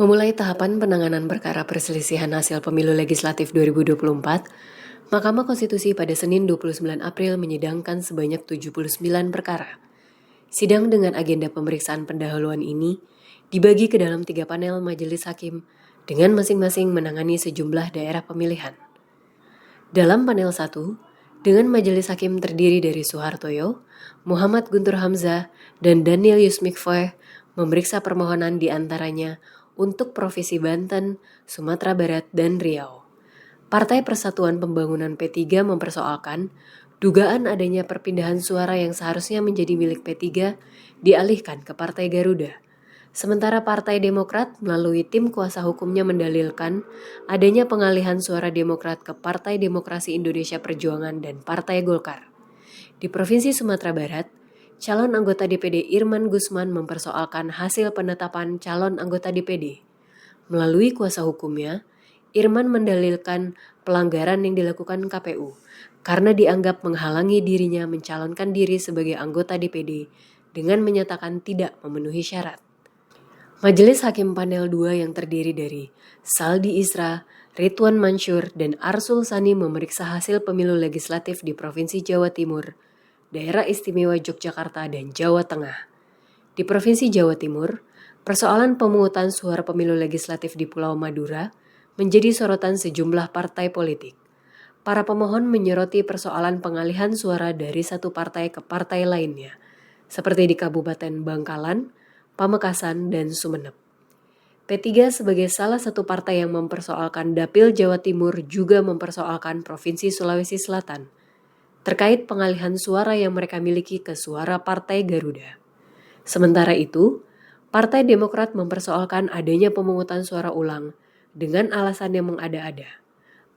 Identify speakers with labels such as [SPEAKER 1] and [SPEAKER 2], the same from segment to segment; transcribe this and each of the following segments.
[SPEAKER 1] Memulai tahapan penanganan perkara perselisihan hasil pemilu legislatif 2024, Mahkamah Konstitusi pada Senin 29 April menyidangkan sebanyak 79 perkara. Sidang dengan agenda pemeriksaan pendahuluan ini dibagi ke dalam 3 panel majelis hakim dengan masing-masing menangani sejumlah daerah pemilihan. Dalam panel 1, dengan majelis hakim terdiri dari Suhartoyo, Muhammad Guntur Hamzah, dan Daniel Yusmikfoeh memeriksa permohonan diantaranya untuk Provinsi Banten, Sumatera Barat, dan Riau. Partai Persatuan Pembangunan P3 mempersoalkan dugaan adanya perpindahan suara yang seharusnya menjadi milik P3 dialihkan ke Partai Garuda. Sementara Partai Demokrat melalui tim kuasa hukumnya mendalilkan adanya pengalihan suara Demokrat ke Partai Demokrasi Indonesia Perjuangan dan Partai Golkar. Di Provinsi Sumatera Barat, calon anggota DPD Irman Gusman mempersoalkan hasil penetapan calon anggota DPD. Melalui kuasa hukumnya, Irman mendalilkan pelanggaran yang dilakukan KPU karena dianggap menghalangi dirinya mencalonkan diri sebagai anggota DPD dengan menyatakan tidak memenuhi syarat. Majelis Hakim Panel 2 yang terdiri dari Saldi Isra, Ridwan Mansur, dan Arsul Sani memeriksa hasil pemilu legislatif di Provinsi Jawa Timur, Daerah Istimewa Yogyakarta, dan Jawa Tengah. Di Provinsi Jawa Timur, persoalan pemungutan suara pemilu legislatif di Pulau Madura menjadi sorotan sejumlah partai politik. Para pemohon menyoroti persoalan pengalihan suara dari satu partai ke partai lainnya, seperti di Kabupaten Bangkalan, Pamekasan, dan Sumeneb. P3 sebagai salah satu partai yang mempersoalkan Dapil Jawa Timur juga mempersoalkan Provinsi Sulawesi Selatan terkait pengalihan suara yang mereka miliki ke suara Partai Garuda. Sementara itu, Partai Demokrat mempersoalkan adanya pemungutan suara ulang dengan alasan yang mengada-ada.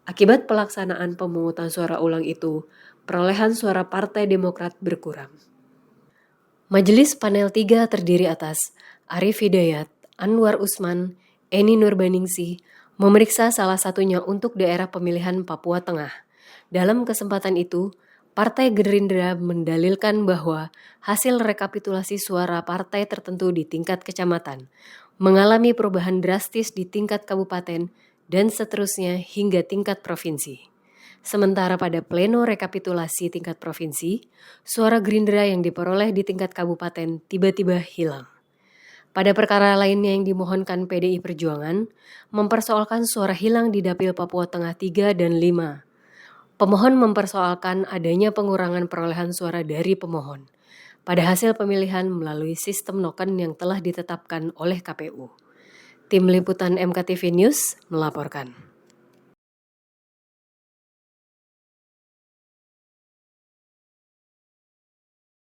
[SPEAKER 1] Akibat pelaksanaan pemungutan suara ulang itu, perolehan suara Partai Demokrat berkurang. Majelis Panel 3 terdiri atas Arief Hidayat, Anwar Usman, Eni Nurbaningsih, memeriksa salah satunya untuk daerah pemilihan Papua Tengah. Dalam kesempatan itu, Partai Gerindra mendalilkan bahwa hasil rekapitulasi suara partai tertentu di tingkat kecamatan mengalami perubahan drastis di tingkat kabupaten dan seterusnya hingga tingkat provinsi. Sementara pada pleno rekapitulasi tingkat provinsi, suara Gerindra yang diperoleh di tingkat kabupaten tiba-tiba hilang. Pada perkara lainnya yang dimohonkan PDI Perjuangan, mempersoalkan suara hilang di Dapil Papua Tengah 3 dan 5. Pemohon mempersoalkan adanya pengurangan perolehan suara dari pemohon pada hasil pemilihan melalui sistem noken yang telah ditetapkan oleh KPU. Tim Liputan MKTV News melaporkan.